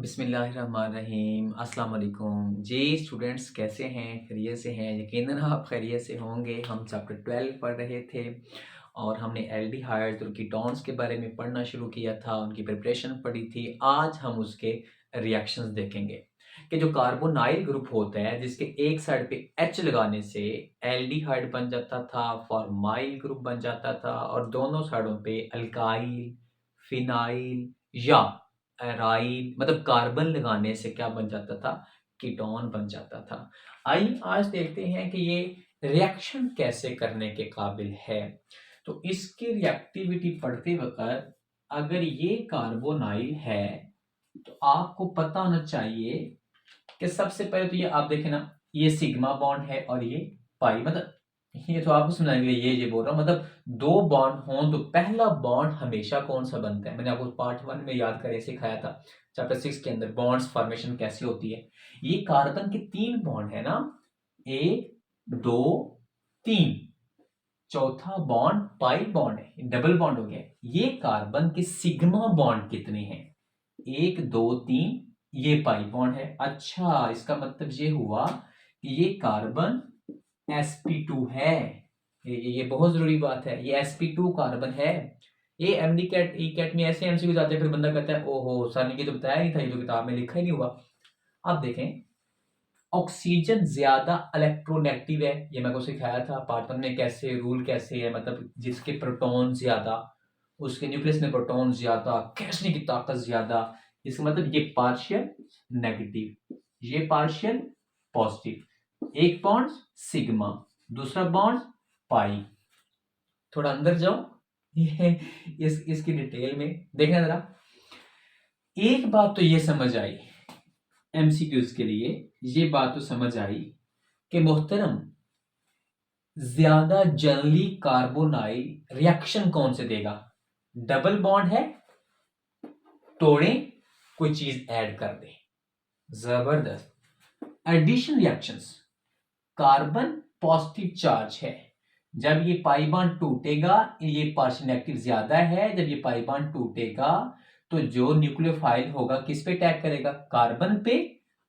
बिस्मिल्लाहिर्रहमानिर्रहीम अस्सलाम वालेकुम जी। स्टूडेंट्स कैसे हैं? खैरियत से हैं? यकीनन आप खैरियत से होंगे। हम चैप्टर 12 पढ़ रहे थे और हमने एल्डिहाइड्स और कीटोन्स के बारे में पढ़ना शुरू किया था, उनकी प्रिपरेशन पढ़ी थी। आज हम उसके रिएक्शंस देखेंगे कि जो कार्बोनाइल ग्रुप होता है जिसके एक साइड पे एच लगाने से एल्डिहाइड बन जाता था, फॉर्माइल ग्रुप बन जाता था और दोनों साइडों पे अल्काइल, फिनाइल या एराइल मतलब कार्बन लगाने से क्या बन जाता था? कीटोन बन जाता था। आइए आज देखते हैं कि ये रिएक्शन कैसे करने के काबिल है। तो इसकी रिएक्टिविटी पढ़ते वक़्त अगर ये कार्बोनाइल है, तो आपको पता होना चाहिए कि सबसे पहले तो ये आप देखें ना, ये सिग्मा बॉन्ड है और ये पाई मतलब ये तो आपको समझाने के लिए ये बोल रहा हूँ मतलब दो बॉन्ड हों तो पहला बॉन्ड हमेशा कौन सा बनता है? मैंने आपको पार्ट 1 में याद करें सिखाया था, चैप्टर 6 के अंदर बॉन्ड्स फॉर्मेशन कैसी होती है। ये कार्बन के 3 बॉन्ड है ना, 1 2 3, चौथा बॉन्ड पाई बॉन्ड है, डबल बॉन्ड हो गया। ये कार्बन के सिग्मा बॉन्ड कितने हैं? 1 2 3, ये पाई बॉन्ड है। अच्छा, इसका मतलब ये हुआ कि ये कार्बन sp2 है। ये बहुत जरूरी बात है, ये sp2 कार्बन है। ये एमडी कैट ई कैट में ऐसे एमसीक्यू जाते हैं, फिर बंदा कहता है ओहो सर ने ये तो बताया नहीं था, ये तो किताब में लिखा ही नहीं हुआ। आप देखें, ऑक्सीजन ज्यादा इलेक्ट्रोनेगेटिव है, ये मैं को सिखाया था पार्ट 1 में कैसे रूल कैसे है, मतलब जिसके प्रोटॉन ज्यादा उसके न्यूक्लियस में प्रोटॉन ज्यादा, खींचने की ताकत ज्यादा, इसका मतलब ये पार्शियल नेगेटिव, ये पार्शियल पॉजिटिव। एक बॉन्ड सिग्मा, दूसरा बॉन्ड पाई। थोड़ा अंदर जाओ, ये इसकी डिटेल में देखना जरा। एक बात तो ये समझ आई एमसीक्यूज के लिए, ये बात तो समझ आई कि मोहतरम ज्यादा जल्दी कार्बोनाइल रिएक्शन कौन से देगा? डबल बॉन्ड है, तोड़े, कोई चीज ऐड कर दे, जबरदस्त। Addition reactions, carbon positive charge है, जब ये पाई बॉन्ड टूटेगा ये पार्शियल नेगेटिव ज्यादा है, जब ये पाई बॉन्ड टूटेगा तो जो न्यूक्लियोफाइल होगा किस पे अटैक करेगा? कार्बन पे।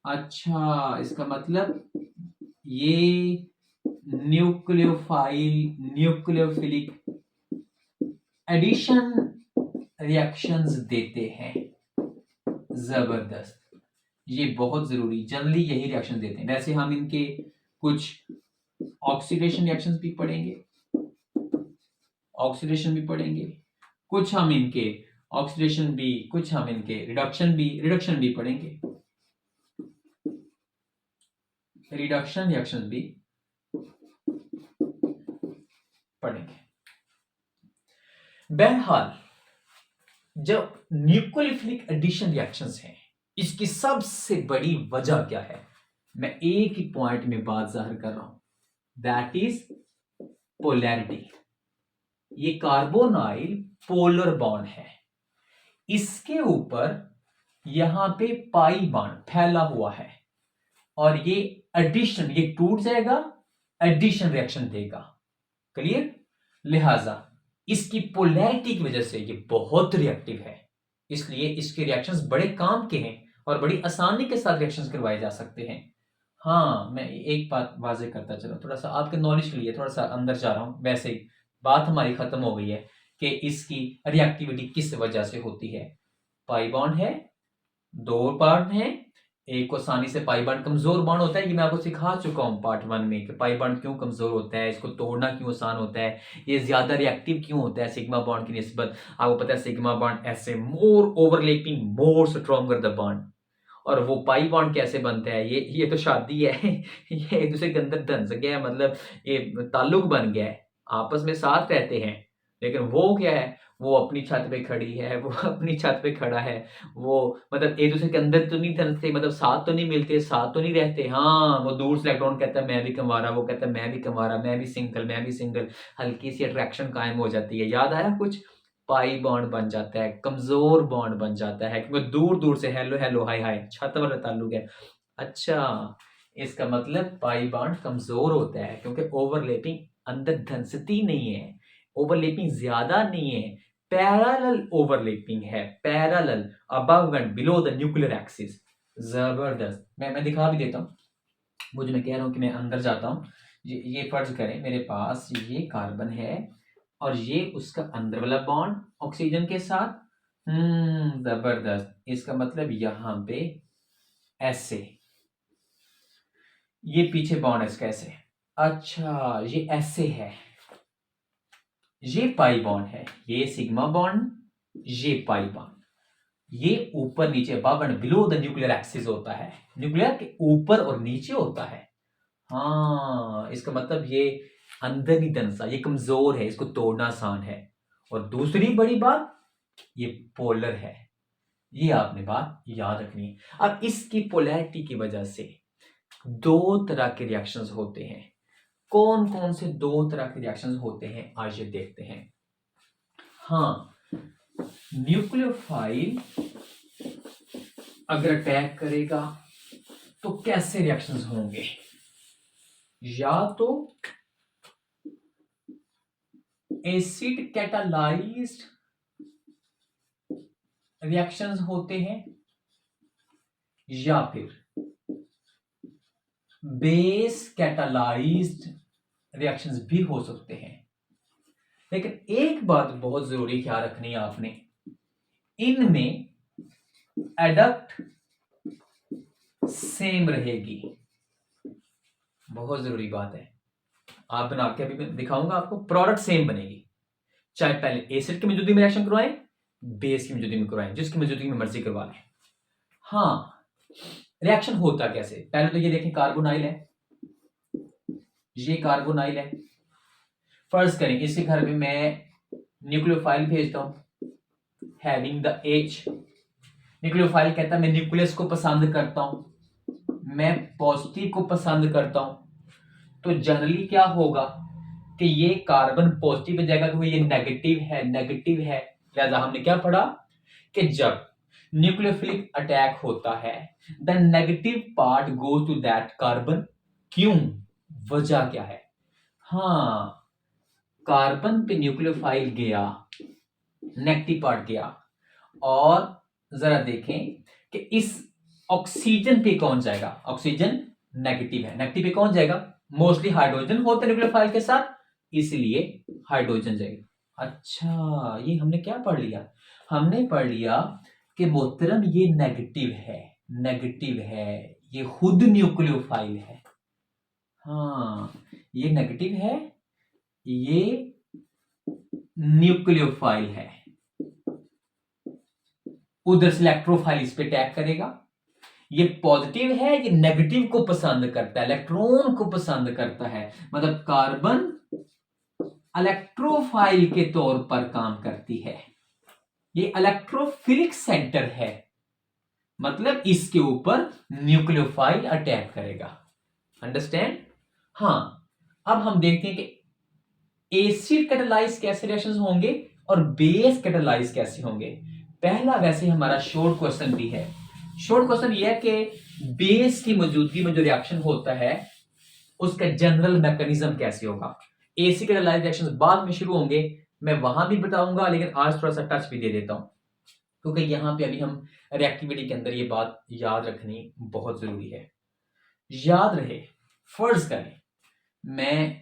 अच्छा, इसका मतलब ये न्यूक्लियोफिलिक एडिशन रिएक्शंस देते हैं। जबरदस्त, ये बहुत जरूरी, जनरली यही रिएक्शन देते हैं। वैसे हम इनके कुछ ऑक्सीडेशन रिएक्शंस भी पढ़ेंगे, ऑक्सीडेशन भी पढ़ेंगे, कुछ हम इनके ऑक्सीडेशन भी, कुछ हम इनके रिडक्शन भी पढ़ेंगे, रिडक्शन रिएक्शन भी पढ़ेंगे। बहरहाल जब न्यूक्लियोफिलिक एडिशन रिएक्शंस हैं, इसकी सबसे बड़ी वजह क्या है? मैं एक ही पॉइंट में बात जाहिर कर रहा हूं, दैट इज पोलैरिटी। ये कार्बोनाइल पोलर बॉन्ड है, इसके ऊपर यहां पे पाई बॉन्ड फैला हुआ है और ये एडिशन, ये टूट जाएगा, एडिशन रिएक्शन देगा। क्लियर? लिहाजा इसकी पोलैरिटी की वजह से ये बहुत रिएक्टिव है, इसलिए इसके रिएक्शंस बड़े काम के हैं और बड़ी आसानी के साथ रिएक्शंस करवाए जा सकते हैं। हाँ, मैं एक बात वाजे करता चलो, थोड़ा सा आपके नॉलेज के लिए थोड़ा सा अंदर जा रहा हूं। वैसे ही बात हमारी खत्म हो गई है कि इसकी रिएक्टिविटी किस वजह से होती है। पाई बॉन्ड है, दो बॉन्ड है, एक को आसानी से पाई बॉन्ड कमजोर बॉन्ड होता है, ये मैं आपको सिखा चुका हूं पार्ट 1 में कि पाई बॉन्ड क्यों कमजोर होता है, इसको तोड़ना क्यों आसान होता है, ये ज्यादा रिएक्टिव क्यों होता है सिग्मा बॉन्ड की निस्बत। आपको पता है सिग्मा बॉन्ड ऐसे more overlapping, more stronger the bond. और वो पाई बॉन्ड कैसे बनता है? ये तो शादी है ये एक दूसरे के अंदर धंस गया है, मतलब ये ताल्लुक बन गया है, आपस में साथ रहते हैं। लेकिन वो क्या है, वो अपनी छत पे खड़ी है, वो अपनी छत पे खड़ा है, वो मतलब एक दूसरे के अंदर तो नहीं धंसते, मतलब साथ तो नहीं मिलते, साथ तो नहीं रहते। हाँ, वो दूर से इलेक्ट्रॉन कहता है मैं भी कमा वो कहता है मैं भी कमा मैं भी सिंगल, मैं भी सिंगल, हल्की सी अट्रैक्शन कायम हो जाती है। याद आया कुछ? पाई बॉन्ड बन जाता है, कमजोर बॉन्ड बन जाता है, क्योंकि दूर दूर से हेलो हेलो हाय हाय छत वाला ताल्लुक है। अच्छा, इसका मतलब पाई बॉन्ड कमजोर होता है क्योंकि ओवरलैपिंग अंदर धंसती नहीं है, ओवरलैपिंग ज्यादा नहीं है, पैरेलल ओवरलैपिंग है, parallel. above and below the nuclear axis। जबरदस्त। मैं दिखा भी देता हूँ। वो जो मैं कह रहा हूँ कि मैं अंदर जाता हूँ, ये फर्ज करें मेरे पास ये कार्बन है और ये उसका अंदर वाला बॉन्ड ऑक्सीजन के साथ। जबरदस्त। इसका मतलब यहां पे ऐसे, ये पीछे बॉन्ड है इसका ऐसे। अच्छा, ये ऐसे है, ये पाई बॉन्ड है, ये सिग्मा बॉन्ड, ये पाई बॉन्ड। ये ऊपर नीचे above and below the nuclear axis होता है, न्यूक्लियर के ऊपर और नीचे होता है। हाँ, इसका मतलब ये अंदर ही दनसा, ये कमजोर है, इसको तोड़ना आसान है। और दूसरी बड़ी बात, ये पोलर है। ये आपने बात याद रखनी है। अब इसकी पोलैरिटी की वजह से दो तरह के रिएक्शंस होते हैं। कौन कौन से दो तरह के रिएक्शंस होते हैं आइए देखते हैं। हाँ, न्यूक्लियोफाइल अगर अटैक करेगा तो कैसे रिएक्शंस होंगे? या तो एसिड कैटालाइज्ड रिएक्शंस होते हैं या फिर बेस कैटालाइज्ड रिएक्शंस भी हो सकते हैं। लेकिन एक बात बहुत जरूरी ख्याल रखनी है आपने, इनमें एडक्ट सेम रहेगी। बहुत जरूरी बात है, आप बना के अभी मैं दिखाऊंगा आपको, प्रोडक्ट सेम बनेगी। चाहे पहले एसिड की मौजूदगी में रिएक्शन करवाएं, बेस की मौजूदगी में करवाएं, जिसकी मौजूदगी में मर्जी करवा लें। हाँ, रिएक्शन होता कैसे? पहले तो ये देखें, कार्बोनाइल है, ये कार्बोनाइल है। फर्ज करें इसके घर में मैं न्यूक्लियोफाइल भेजता हूं हैविंग द एच। न्यूक्लियोफाइल कहता है मैं न्यूक्लियस को पसंद करता हूं, मैं पॉजिटिव को पसंद करता हूं। तो जनरली क्या होगा कि ये कार्बन पॉजिटिव हो जाएगा क्योंकि ये नेगेटिव है, नेगेटिव है। लिहाजा हमने क्या पढ़ा कि जब न्यूक्लियोफिलिक अटैक होता है the negative part goes to that carbon. क्यों? वजह क्या है? हाँ, कार्बन पे न्यूक्लियोफाइल गया, नेगेटिव पार्ट गया, और जरा देखें कि इस ऑक्सीजन पे कौन जाएगा? ऑक्सीजन नेगेटिव है, नेगेटिव पे कौन जाएगा? मोस्टली हाइड्रोजन होते हैं न्यूक्लियोफाइल के साथ, इसलिए हाइड्रोजन जाएगा। अच्छा, ये हमने क्या पढ़ लिया? हमने पढ़ लिया कि मोहतरम ये नेगेटिव है, नेगेटिव है, ये खुद न्यूक्लियोफाइल है। हाँ, ये नेगेटिव है, ये न्यूक्लियोफाइल है। उधर से इलेक्ट्रोफाइल इस पे अटैक करेगा। ये पॉजिटिव है, ये नेगेटिव को पसंद करता है, इलेक्ट्रॉन को पसंद करता है। मतलब कार्बन इलेक्ट्रोफाइल के तौर पर काम करती है। ये इलेक्ट्रोफिलिक सेंटर है, मतलब इसके ऊपर न्यूक्लियोफाइल अटैक करेगा। अंडरस्टैंड? हाँ, अब हम देखते हैं कि एसिड कैटालाइज कैसे रिएक्शंस होंगे और बेस कैटालाइज कैसे होंगे। पहला वैसे हमारा शॉर्ट क्वेश्चन भी है। शॉर्ट क्वेश्चन यह है कि बेस की मौजूदगी में जो रिएक्शन होता है उसका जनरल मैकेनिज्म कैसे होगा। एसिड कैटालाइज रिएक्शंस बाद में शुरू होंगे, मैं वहां भी बताऊंगा, लेकिन आज थोड़ा सा टच भी दे देता हूं क्योंकि यहां पे अभी हम रिएक्टिविटी के अंदर ये बात याद रखनी बहुत जरूरी है। याद रहे, फर्ज करें मैं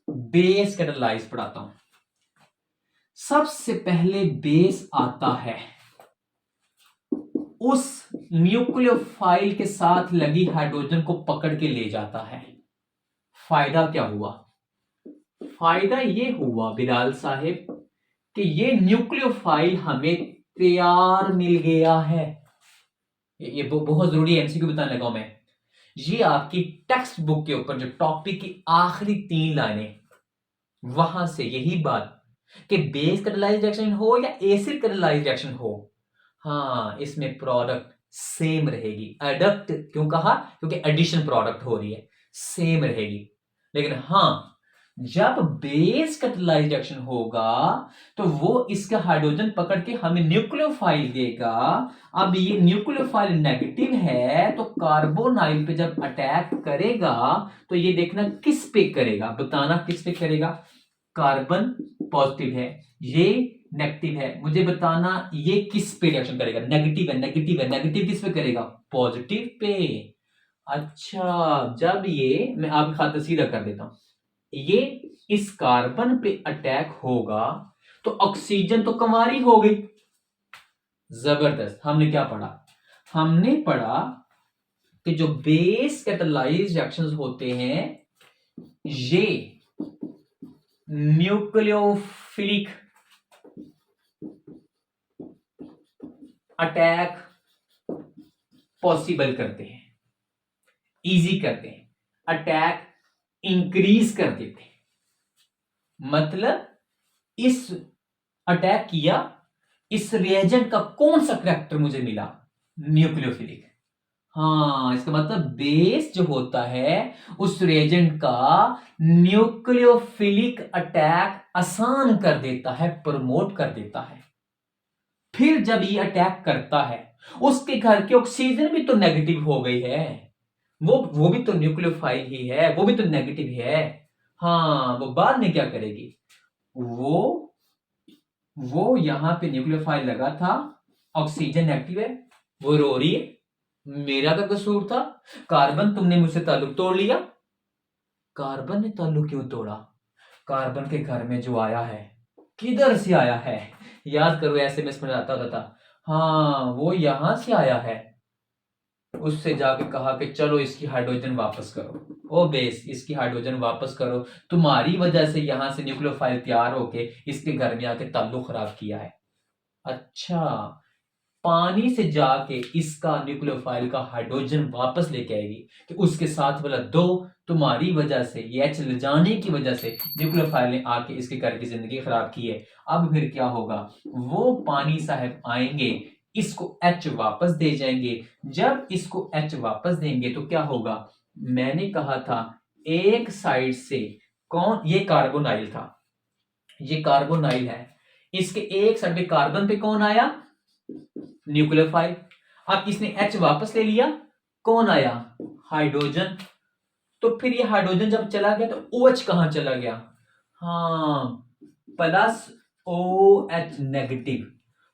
बेस कैटालाइज पढ़ाता हूं। सबसे पहले बेस आता है, उस न्यूक्लियोफाइल के साथ लगी हाइड्रोजन को पकड़ के ले जाता है। फायदा क्या हुआ? फायदा ये हुआ बिलाल साहिब कि ये न्यूक्लियोफाइल हमें तैयार मिल गया है। ये बहुत जरूरी एमसीक्यू बताने लगा मैं। ये आपकी टेक्स्ट बुक के ऊपर जो टॉपिक की आखिरी 3 लाइनें, वहां से यही बात कि बेस कैटालाइज्ड रिएक्शन हो या एसिड कैटालाइज्ड रिएक्शन हो, हाँ, इसमें प्रोडक्ट सेम रहेगी। एडक्ट क्यों कहा? क्योंकि एडिशन प्रोडक्ट हो रही है, सेम रहेगी। लेकिन हाँ, जब बेस कैटालाइज्ड रिएक्शन होगा तो वो इसका हाइड्रोजन पकड़ के हमें न्यूक्लियोफाइल देगा। अब ये न्यूक्लियोफाइल नेगेटिव है तो कार्बोनाइल पे जब अटैक करेगा तो ये देखना किस पे करेगा, बताना किस पे करेगा। कार्बन पॉजिटिव है, ये नेगेटिव है, मुझे बताना ये किस पे रिएक्शन करेगा, नेगेटिव है, नेगेटिव है, नेगेटिव किस पे करेगा, पॉजिटिव पे। अच्छा, जब ये मैं आपकी खातिर सीधा कर देता हूं, ये इस कार्बन पे अटैक होगा तो ऑक्सीजन तो कंवारी हो गई। जबरदस्त। हमने क्या पढ़ा, हमने पढ़ा कि जो बेस कैटालाइज रिएक्शंस होते हैं ये न्यूक्लियोफिलिक अटैक पॉसिबल करते हैं, इजी करते हैं, अटैक इंक्रीज कर देते हैं। मतलब इस अटैक किया, इस रिएजेंट का कौन सा करैक्टर मुझे मिला, न्यूक्लियोफिलिक। हाँ, इसका मतलब बेस जो होता है उस रिएजेंट का न्यूक्लियोफिलिक अटैक आसान कर देता है, प्रमोट कर देता है। फिर जब ये अटैक करता है उसके घर के ऑक्सीजन भी तो नेगेटिव हो गई है, वो भी तो न्यूक्लियोफाइल ही है, वो भी तो नेगेटिव है। हाँ, वो बाद में क्या करेगी, वो यहां पे न्यूक्लियोफाइल लगा था, ऑक्सीजन नेगेटिव है, वो रो रही है, मेरा का कसूर था, कार्बन तुमने मुझसे ताल्लुक तोड़ लिया। कार्बन ने ताल्लुक क्यों तोड़ा, कार्बन के घर में जो आया है किधर से आया है, याद करो एसएमएस में आता होता था, हाँ वो यहां से आया है। उससे जाके कहा कि चलो इसकी हाइड्रोजन वापस करो, ओ बेस इसकी हाइड्रोजन वापस करो, तुम्हारी वजह से यहां से न्यूक्लियोफाइल तैयार होके इसके घर में आके ताल्लुक खराब किया है। अच्छा, पानी से जाके इसका न्यूक्लियोफाइल का हाइड्रोजन वापस लेके आएगी कि उसके साथ वाला दो तुम्हारी वजह से, ये एच ले जाने की वजह से न्यूक्लियोफाइल ने आके इसके घर की जिंदगी खराब की है। अब फिर क्या होगा, वो पानी साहब आएंगे, इसको एच वापस दे जाएंगे। जब इसको एच वापस देंगे तो क्या होगा, मैंने कहा था एक साइड से कौन, ये कार्बोनाइल था, ये कार्बोनाइल है, इसके एक साइड पे कार्बन पे कौन आया, न्यूक्लियोफाइल। अब इसने H वापस ले लिया, कौन आया, हाइड्रोजन। तो फिर ये हाइड्रोजन जब चला गया तो OH कहां चला गया, हाँ प्लस OH नेगेटिव,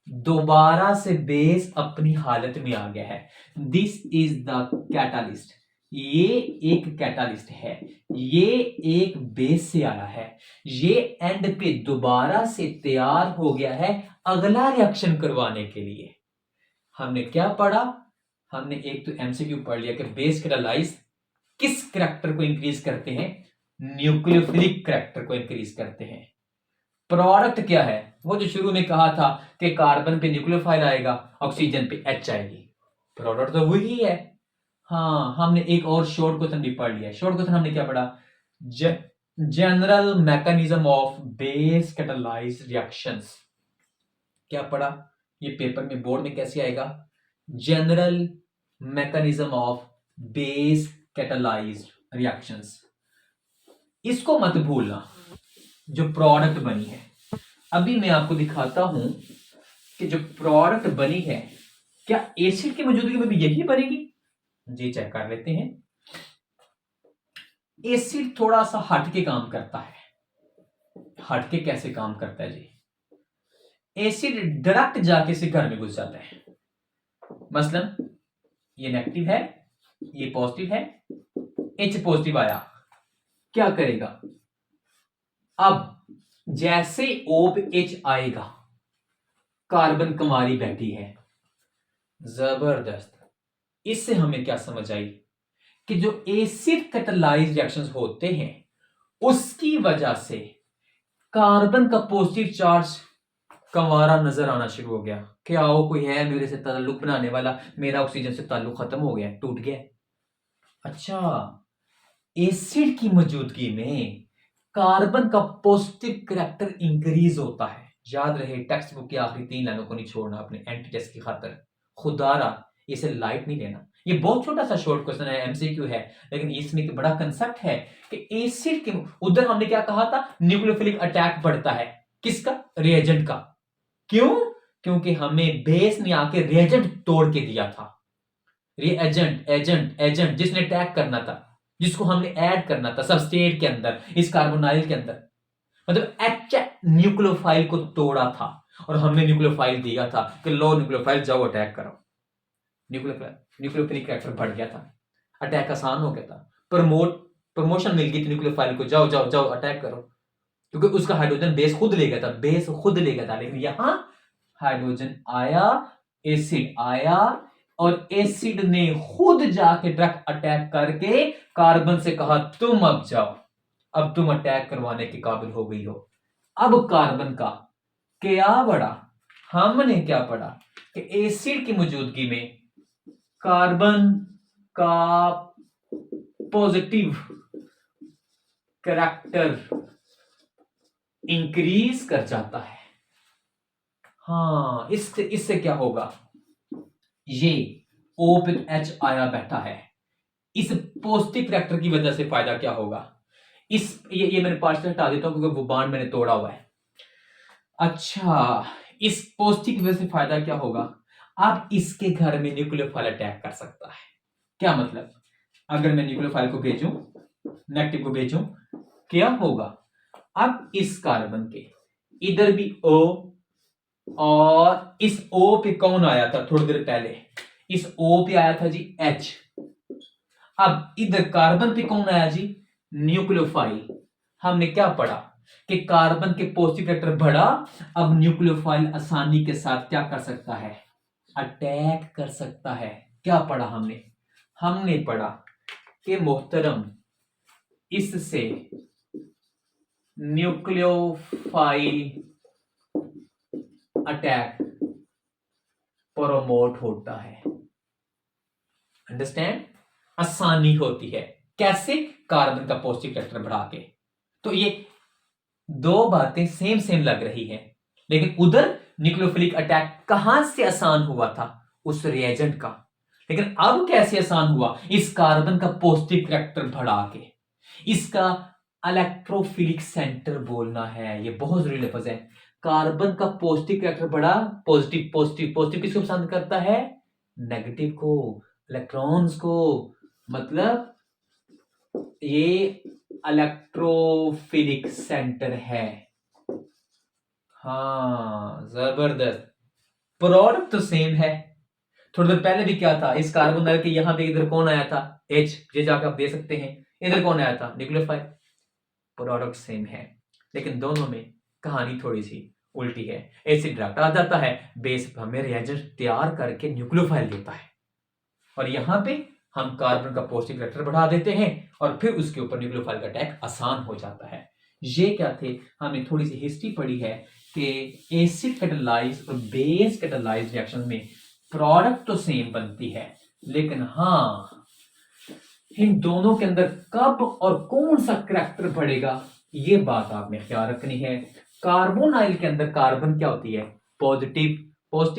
दोबारा से बेस अपनी हालत में आ गया है। दिस इज द कैटालिस्ट, ये एक कैटालिस्ट है, ये एक बेस से आया है, ये एंड पे दोबारा से तैयार हो गया है अगला रिएक्शन करवाने के लिए। हमने क्या पढ़ा, हमने एक तो एमसीक्यू पढ़ लिया कि बेस कैटालाइज किस करैक्टर को इंक्रीज करते हैं, न्यूक्लियोफिलिक करैक्टर को इंक्रीज करते हैं। प्रोडक्ट क्या है, वो जो शुरू में कहा था कि कार्बन पे न्यूक्लियोफाइल आएगा, ऑक्सीजन पे एच आएगी, प्रोडक्ट तो वही है। हाँ, हमने एक और शॉर्ट क्वेश्चन भी पढ़ लिया। शॉर्ट क्वेश्चन हमने क्या पढ़ा, general mechanism of base catalyse reactions, क्या पढ़ा, ये पेपर में बोर्ड में कैसे आएगा, general mechanism of base catalysed reactions. इसको मत भूलना, जो प्रोडक्ट बनी है। अभी मैं आपको दिखाता हूं कि जो प्रोडक्ट बनी है क्या एसिड की मौजूदगी में भी यही बनेगी, जी चेक कर लेते हैं। एसिड थोड़ा सा हटके काम करता है, हटके कैसे काम करता है जी, एसिड डायरेक्ट जाके से घर में घुस जाता है। मसलन ये नेगेटिव है, ये पॉजिटिव है, H पॉजिटिव आया, क्या करेगा, अब जैसे O पे H आएगा, कार्बन कुमारी बैठी है, जबरदस्त। इससे हमें क्या समझ आई कि जो एसिड कैटालाइज्ड रिएक्शंस होते हैं उसकी वजह से कार्बन का पॉजिटिव चार्ज कंवारा नजर आना शुरू हो गया कि आओ कोई है मेरे से ताल्लुक बनाने वाला, मेरा ऑक्सीजन से ताल्लुक खत्म हो गया, टूट गया। अच्छा, एसिड की मौजूदगी में कार्बन का पॉजिटिव करैक्टर इंक्रीज होता है। याद रहे, टेक्स्ट बुक की आखिरी 3 लाइनों को नहीं छोड़ना अपने एंटी टेस्ट की खातिर, खुदारा इसे लाइट नहीं लेना। ये बहुत छोटा सा शॉर्ट क्वेश्चन है, एमसीक्यू है, लेकिन इसमें एक बड़ा कंसेप्ट है कि एसिड के उधर हमने क्या कहा था, न्यूक्लियोफिलिक अटैक बढ़ता है, किसका, रिएजेंट का। क्यों, क्योंकि हमें बेस ने आके रिएजेंट तोड़ के दिया था। रिएजेंट एजेंट एजेंट जिसने अटैक करना था, जिसको हमने ऐड करना था सबस्ट्रेट के अंदर, इस कार्बोनाइल के अंदर, मतलब एच न्यूक्लियोफाइल को तोड़ा था। और हमने न्यूक्लियोफाइल दिया था कि लो न्यूक्लियोफाइल जाओ अटैक करो, न्यूक्लियोफिलिक कैरेक्टर बढ़ गया था, अटैक आसान हो गया था, प्रमोशन मिल गई थी न्यूक्लियोफाइल को, जाओ जाओ जाओ अटैक करो, क्योंकि उसका हाइड्रोजन बेस खुद ले गया था, लेकिन यहां हाइड्रोजन आया, एसिड आया, और एसिड ने खुद जाके डायरेक्ट अटैक करके कार्बन से कहा तुम अब जाओ, अब तुम अटैक करवाने के काबिल हो गई हो। अब कार्बन का क्या बढ़ा, हमने क्या पढ़ा कि एसिड की मौजूदगी में कार्बन का पॉजिटिव कैरेक्टर इंक्रीज कर जाता है। हाँ, इससे क्या होगा, ये O पे H आया बैठा है, इस पॉजिटिव कैरेक्टर की वजह से फायदा क्या होगा, ये मैंने पार्ट हटा देता हूं क्योंकि वो बांड मैंने तोड़ा हुआ है। अच्छा, इस पॉजिटिव की वजह से फायदा क्या होगा, अब इसके घर में न्यूक्लियोफाइल अटैक कर सकता है। क्या मतलब, अगर मैं न्यूक्लियोफाइल को भेजूं, नेगेटिव को भेजूं, क्या होगा, अब इस कार्बन के इधर भी O, और इस O पे कौन आया था थोड़ी देर पहले, इस O पे आया था जी H, अब इधर कार्बन पे कौन आया जी, न्यूक्लियोफाइल। हमने क्या पढ़ा कि कार्बन के पॉजिटिव कैरेक्टर बढ़ा, अब न्यूक्लियोफाइल आसानी के साथ क्या कर सकता है, अटैक कर सकता है। क्या पढ़ा हमने पढ़ा कि मोहतरम, इससे न्यूक्लियोफाइल अटैक प्रमोट होता है, अंडरस्टैंड, आसानी होती है। कैसे, कार्बन का पॉजिटिव कैरेक्टर बढ़ा के। तो ये दो बातें सेम लग रही हैं, लेकिन उधर न्यूक्लियोफिलिक अटैक कहां से आसान हुआ था, उस रिएजेंट का, लेकिन अब कैसे आसान हुआ, इस कार्बन का पॉजिटिव कैरेक्टर बढ़ा के। इसका इलेक्ट्रोफिलिक सेंटर बोलना है, ये बहुत जरूरी लफ्ज है। कार्बन का पॉजिटिव कैरेक्टर बढ़ा, पॉजिटिव किसको पसंद करता है, नेगेटिव को, इलेक्ट्रॉन्स को, मतलब ये इलेक्ट्रोफिलिक सेंटर है। हाँ, जबरदस्त, प्रोडक्ट तो सेम है। थोड़ी देर पहले भी क्या था, इस कार्बन के यहां पे इधर कौन आया था, H, ये जाकर आप दे सकते हैं, इधर कौन आया था, न्यूक्लियोफाइल। प्रोडक्ट सेम है, लेकिन दोनों में कहानी थोड़ी सी उल्टी है। एसिड डायरेक्ट आ जाता है, बेस हमें रिएजेंट तैयार करके न्यूक्लियोफाइल देता है, और यहां पे हम कार्बन का पॉजिटिव कैरेक्टर बढ़ा देते हैं, और फिर उसके ऊपर न्यूक्लियोफाइल का अटैक आसान हो जाता है। ये क्या थे, हमने थोड़ी सी हिस्ट्री पढ़ी है कि एसिड कैटालाइज और बेस कैटालाइज रिएक्शन में प्रोडक्ट तो सेम बनती है, लेकिन हाँ, इन दोनों के अंदर कब और कौन सा कैरेक्टर बढ़ेगा, ये बात आपने ख्याल रखनी है। कार्बोनाइल के अंदर कार्बन क्या होती है, पॉजिटिव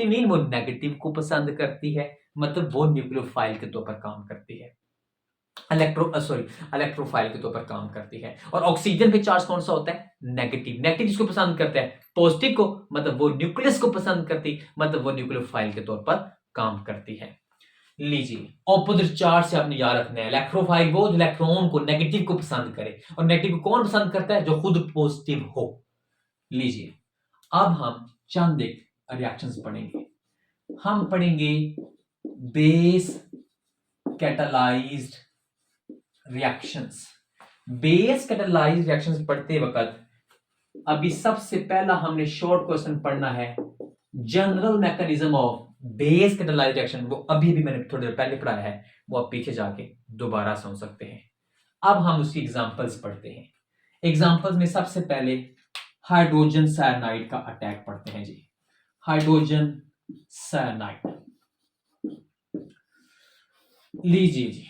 नहीं, वो नेगेटिव को पसंद करती है, मतलब वो न्यूक्लियोफाइल के तौर पर काम करती है, इलेक्ट्रोफाइल के तौर पर काम करती है। और ऑक्सीजन पे चार्ज कौन सा होता है, नेगेटिव किसको पसंद करता है, पॉजिटिव को, मतलब वो न्यूक्लियस को पसंद करती, मतलब वो न्यूक्लियोफाइल के तौर पर काम करती है। लीजिए, ऑपोजिट चार्ज से आपने याद रखना है, इलेक्ट्रोफाइल वो जो इलेक्ट्रॉन को, नेगेटिव को पसंद करे, और नेगेटिव को कौन पसंद करता है, जो खुद पॉजिटिव हो। लीजिए, अब हम चंद एक रिएक्शंस पढ़ेंगे। हम पढ़ेंगे base catalysed reactions. Base catalysed reactions पढ़ते वक्त अभी सबसे पहला हमने शॉर्ट क्वेश्चन पढ़ना है, general mechanism of base catalysed reaction. वो अभी भी मैंने थोड़ी देर पहले पढ़ाया है, वो आप पीछे जाके दोबारा सुन सकते हैं। अब हम उसकी एग्जांपल्स पढ़ते हैं। एग्जांपल्स में सबसे पहले हाइड्रोजन साइनाइड का अटैक पढ़ते हैं जी। हाइड्रोजन साइनाइड, लीजिए जी,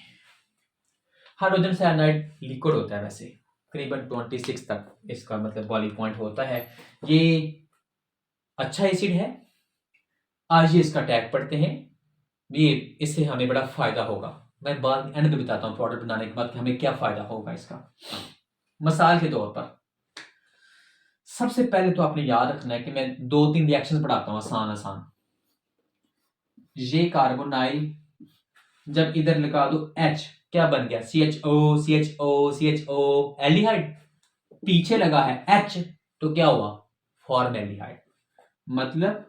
हाइड्रोजन साइनाइड लिक्विड होता है, वैसे करीबन 26 तक इसका मतलब बॉइलिंग पॉइंट होता है। ये अच्छा एसिड है। आज ये इसका टैग पढ़ते हैं, ये इससे हमें बड़ा फायदा होगा। मैं बाद एंड में बताता हूँ प्रोडक्ट बनाने के बाद कि हमें क्या फायदा होगा इसका। मिसाल के तौर पर सबसे पहले तो आपने याद रखना है कि मैं 2-3 रिएक्शन पढ़ाता हूँ आसान। ये कार्बोनाइल जब इधर लगा दो H, क्या बन गया, CHO एल्डिहाइड। पीछे लगा है H, तो क्या हुआ, फॉर्मेल्डिहाइड। मतलब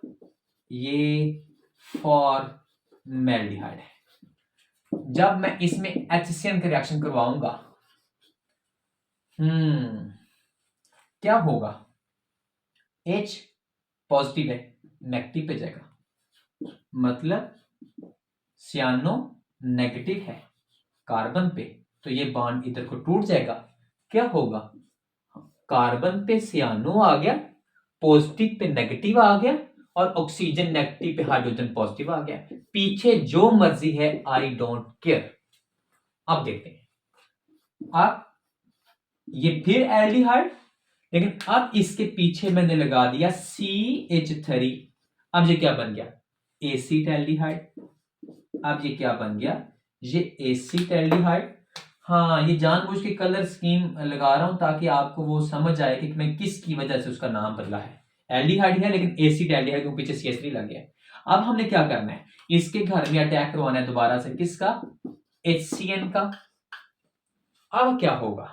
ये फॉर्मेल्डिहाइड है। जब मैं इसमें HCN का रिएक्शन करवाऊंगा, क्या होगा? H पॉजिटिव है, नेगेटिव पे जाएगा, मतलब सियानो नेगेटिव है कार्बन पे, तो ये बॉन्ड इधर को टूट जाएगा। क्या होगा? कार्बन पे सियानो आ गया, पॉजिटिव पे नेगेटिव आ गया, और ऑक्सीजन नेगेटिव पे हाइड्रोजन पॉजिटिव आ गया। पीछे जो मर्जी है, आई डोंट केयर। अब देखते हैं, अब ये फिर एल्डिहाइड, लेकिन अब इसके पीछे मैंने लगा दिया CH3। अब ये क्या बन गया? Acid aldehyde. अब ये क्या बन गया? ये एसिड एल्डिहाइड। हाँ, ये जानबूझ के कलर स्कीम लगा रहा हूं ताकि आपको वो समझ आए कि मैं किसकी वजह से उसका नाम बदला है। एल्डिहाइड है लेकिन एसिड एल्डिहाइड के पीछे CH3 लग गया। अब हमने क्या करना है? इसके घर में अटैक करवाना है दोबारा से, किसका? HCN का। अब क्या होगा?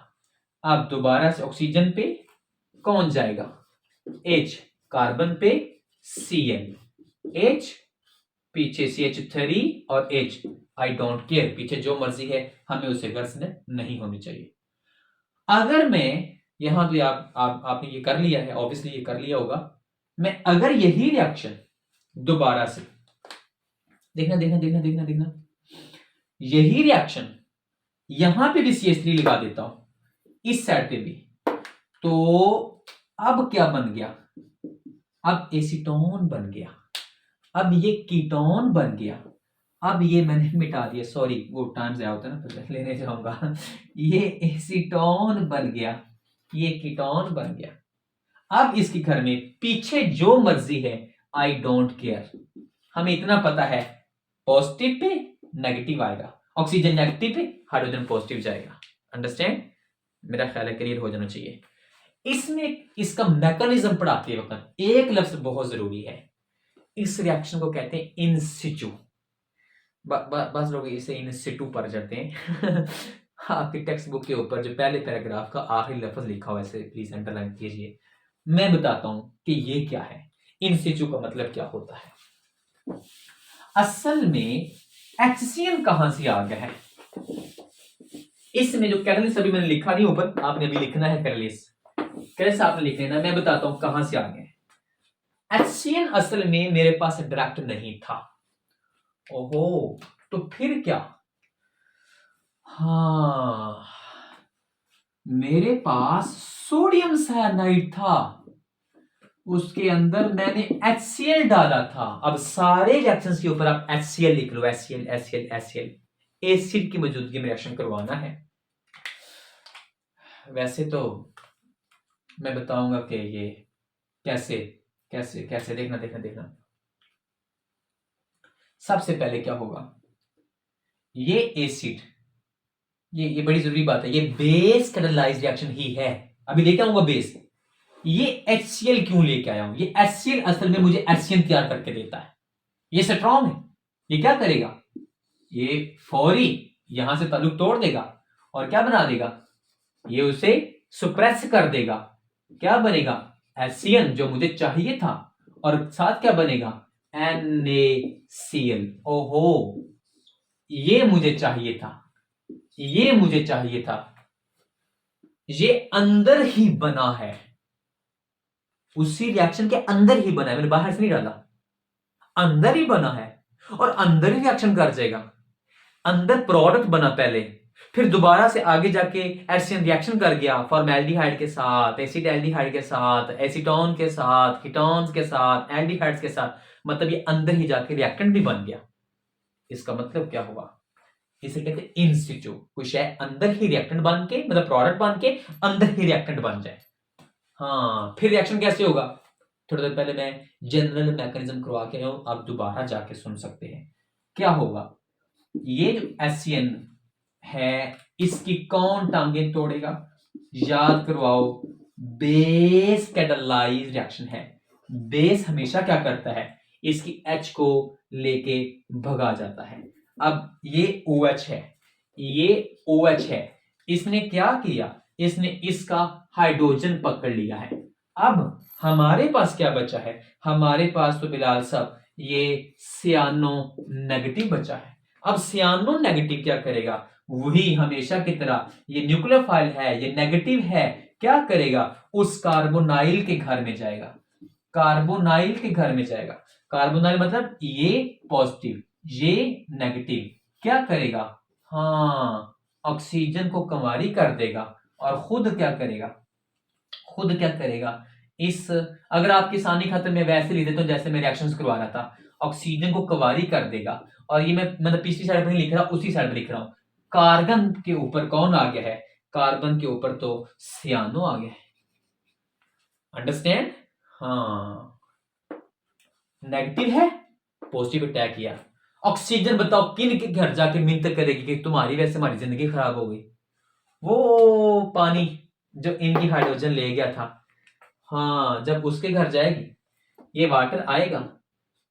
अब दोबारा से ऑक्सीजन पे कौन जाएगा? H, कार्बन पे Cl, H पीछे CH3 और H, आई डोंट केयर, पीछे जो मर्जी है, हमें उसे गर्ज नहीं होनी चाहिए। अगर मैं यहां तो आपने ये कर लिया है, ऑब्वियसली ये कर लिया होगा। मैं अगर यही रिएक्शन दोबारा से, देखना देखना देखना देखना देखना, यही रिएक्शन यहां पे भी CH3 लगा देता हूं, इस साइड पे भी, तो अब क्या बन गया? अब एसीटोन बन गया, अब ये कीटोन बन गया। अब ये मैंने मिटा दिया, सॉरी, वो टाइम ज़्यादा होता है ना, तो लेने जाऊंगा। ये एसीटोन बन गया, ये कीटोन बन गया। अब इसके घर में पीछे जो मर्जी है, आई डोंट केयर। हमें इतना पता है, पॉजिटिव पे नेगेटिव आएगा, ऑक्सीजन नेगेटिव पे हाइड्रोजन पॉजिटिव जाएगा। अंडरस्टैंड? मेरा ख्याल है क्लियर हो जाना चाहिए। इसमें इसका मैकेनिज्म पढ़ाते वक्त एक लफ्ज बहुत जरूरी है, इस रिएक्शन को कहते हैं इन सिचु। बस लोग इसे इन सिटू पढ़ जाते हैं। आपकी टेक्स्ट बुक के ऊपर जो पहले पैराग्राफ का आखिरी लफ्ज लिखा हुआ है, इसे प्लीज अंडरलाइन कीजिए। मैं बताता हूं कि ये क्या है, इन सिचु का मतलब क्या होता है। असल में HCN कहां से आ गया है? इसमें जो कैटलिस्ट अभी मैंने लिखा नहीं ऊपर, आपने अभी लिखना है कैटलिस्ट, कैसे आपने लिख लेना, मैं बताता हूं कहां से आ गए। HCN असल में मेरे पास डायरेक्ट नहीं था। ओहो, तो फिर क्या? हाँ, मेरे पास सोडियम साइनाइड था, उसके अंदर मैंने HCl डाला था। अब सारे रिएक्शंस के ऊपर आप HCl लिख लो, HCl HCl HCl, एसिड की मौजूदगी में रिएक्शन करवाना है। वैसे तो मैं बताऊंगा कि ये कैसे कैसे कैसे, देखना देखना देखना। सबसे पहले क्या होगा, ये एसिड, ये बड़ी जरूरी बात है, ये बेस कैटालाइज्ड रिएक्शन ही है। अभी लेके आऊंगा बेस। ये HCl क्यों लेके आया हूं? ये HCl असल में मुझे HCN तैयार करके देता है। ये स्ट्रॉन्ग है, ये क्या करेगा? ये फौरी यहां से ताल्लुक तोड़ देगा और क्या बना देगा? ये उसे सुप्रेस कर देगा। क्या बनेगा? HCN जो मुझे चाहिए था, और साथ क्या बनेगा? NaCl। ओहो, ये मुझे चाहिए था, ये मुझे चाहिए था। ये अंदर ही बना है, उसी रिएक्शन के अंदर ही बना है, मैंने बाहर से नहीं डाला, अंदर ही बना है और अंदर ही रिएक्शन कर जाएगा। अंदर प्रोडक्ट बना पहले, फिर दोबारा से आगे जाके HCN रिएक्शन कर गया फॉर्मेल्डिहाइड के साथ, एसिड एल्डिहाइड के साथ, एसीटोन के साथ, कीटोन्स के साथ, एल्डिहाइड्स के साथ, मतलब ये अंदर ही जाके रिएक्टेंट भी बन गया। इसका मतलब क्या हुआ? इसे कहते हैं इन सिचु, कुछ है अंदर ही रिएक्टेंट बन के, मतलब प्रोडक्ट बन के अंदर ही रिएक्टेंट बन जाए। हाँ, फिर रिएक्शन कैसे होगा? थोड़ी देर पहले मैं जनरल मैकेनिज्म करवा के आया हूं, आप दोबारा जाके सुन सकते हैं। क्या होगा? ये जो HCN है, इसकी कौन टांगे तोड़ेगा? याद करवाओ, बेस कैटालाइज रिएक्शन है। बेस हमेशा क्या करता है? इसकी H को लेके भगा जाता है। अब ये OH है, ये OH है, इसने क्या किया? इसने इसका हाइड्रोजन पकड़ लिया है। अब हमारे पास क्या बचा है? हमारे पास तो बिलाल साहब ये सियानो नेगेटिव बचा है। अब सियानो नेगेटिव क्या करेगा? वही हमेशा की तरह, ये न्यूक्लियोफाइल है, ये नेगेटिव है, क्या करेगा? उस कार्बोनाइल के घर में जाएगा, कार्बोनाइल के घर में जाएगा। कार्बोनाइल मतलब ये पॉजिटिव, ये नेगेटिव, क्या करेगा? हाँ, ऑक्सीजन को कंवारी कर देगा और खुद क्या करेगा? खुद क्या करेगा? इस, अगर आप किसानी खत में वैसे लिख देते हो जैसे मैं रिएक्शंस करवा रहा था, ऑक्सीजन को कंवारी कर देगा। और ये मैं मतलब पिछली साइड पर नहीं लिख रहा, उसी साइड पर लिख रहा हूं। कार्बन के ऊपर कौन आ गया है? कार्बन के ऊपर तो सियानो आ गया है। अंडरस्टैंड? हाँ, नेगेटिव है, पॉजिटिव अटैक किया। ऑक्सीजन बताओ किन के घर जाके मिन्नत करेगी कि तुम्हारी वजह से हमारी जिंदगी खराब हो गई? वो पानी जो इनकी हाइड्रोजन ले गया था, हाँ, जब उसके घर जाएगी, ये वाटर आएगा,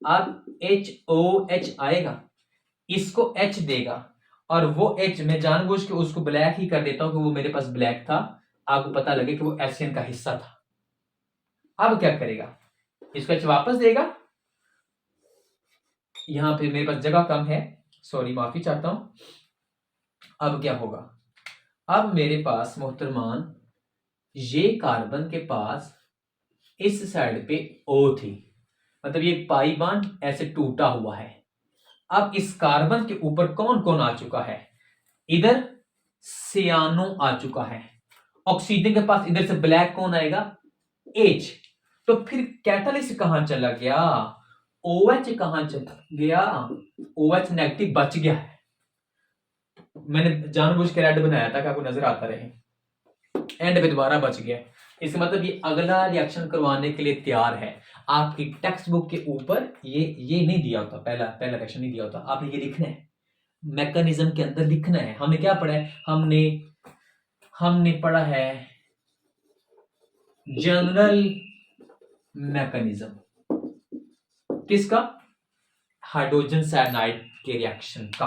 अब HOH आएगा, इसको H देगा, और वो H मैं जानबूझ के उसको ब्लैक ही कर देता हूं कि वो मेरे पास ब्लैक था, आपको पता लगे कि वो एशियन का हिस्सा था। अब क्या करेगा? इसको H वापस देगा। यहां पे मेरे पास जगह कम है, सॉरी, माफी चाहता हूं। अब क्या होगा? अब मेरे पास मोहतरमान ये कार्बन के पास इस साइड पे O थी, मतलब ये पाई बॉन्ड ऐसे टूटा हुआ है। अब इस कार्बन के ऊपर कौन कौन आ चुका है? इधर सियानो आ चुका है। ऑक्सीजन के पास इधर से ब्लैक कौन आएगा? H। तो फिर कैटलिस्ट कहां चला गया? OH कहां चला गया? OH नेगेटिव बच गया है। मैंने जानबूझ के रेड बनाया था कि आपको नजर आता रहे, एंड पे दोबारा बच गया। इसका मतलब ये अगला रिएक्शन करवाने के लिए तैयार है। आपकी टेक्स्ट बुक के ऊपर ये नहीं दिया होता, पहला रिएक्शन नहीं दिया होता, आपने ये लिखना है, मैकेनिज्म के अंदर लिखना है। हमने क्या पढ़ा है? हमने पढ़ा है जनरल मैकेनिज्म, किसका? हाइड्रोजन साइनाइड के रिएक्शन का।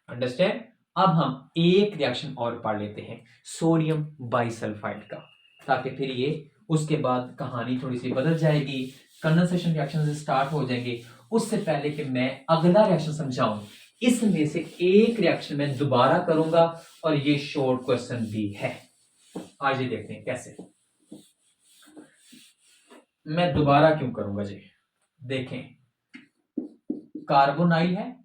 अंडरस्टैंड? अब हम एक रिएक्शन और पढ़ लेते हैं, सोडियम बाइसल्फाइड का, ताकि फिर ये उसके बाद कहानी थोड़ी सी बदल जाएगी, कंडेंसेशन रिएक्शन से स्टार्ट हो जाएंगे। उससे पहले कि मैं अगला रिएक्शन समझाऊं, इसमें से एक रिएक्शन मैं दोबारा करूंगा और ये शॉर्ट क्वेश्चन भी है। आज ये देखते हैं कैसे। मैं दोबारा क्यों करूंगा जी? देखें, कार्बोनाइल है,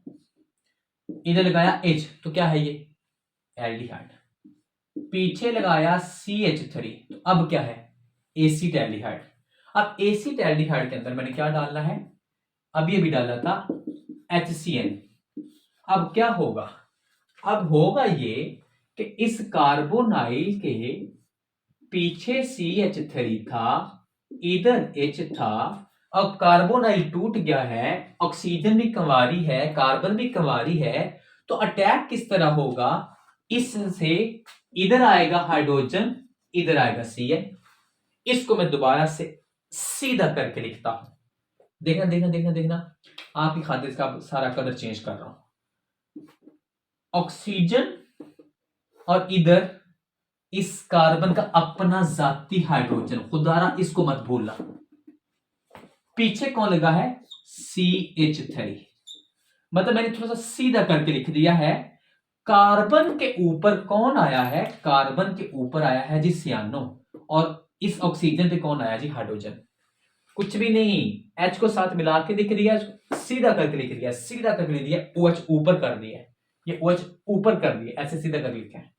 इधर लगाया H, तो क्या है ये? एल्डिहाइड। पीछे लगाया CH3, तो अब क्या है? Acid aldehyde. अब एसिड एल्डिहाइड के अंदर मैंने क्या डालना है? अभी अभी डाला था HCN। अब क्या होगा? अब होगा ये कि इस कार्बोनाइल के पीछे CH3 था, इधर H था। अब कार्बोनाइल टूट गया है, ऑक्सीजन भी कंवारी है, कार्बन भी कंवारी है, तो अटैक किस तरह होगा? इससे इधर आएगा हाइड्रोजन, इधर आएगा Cn। इसको मैं दोबारा से सीधा करके लिखता हूं, देखना देखना देखना देखना, आपकी खातिर इसका सारा कलर चेंज कर रहा हूं। ऑक्सीजन और इधर इस कार्बन का अपना जाती हाइड्रोजन, खुदारा इसको मत भूलना। पीछे कौन लगा है? CH3। मतलब मैंने थोड़ा सा सीधा करके लिख दिया है। कार्बन के ऊपर कौन आया है? कार्बन के ऊपर आया है जी सियानो, और इस ऑक्सीजन पे कौन आया जी? हाइड्रोजन। कुछ भी नहीं, H को साथ मिला के लिख दिया, सीधा करके लिख दिया, सीधा करके लिख दिया, OH ऊपर कर दिया, ये OH ऊपर कर दिया, ऐसे सीधा कर लिखा है।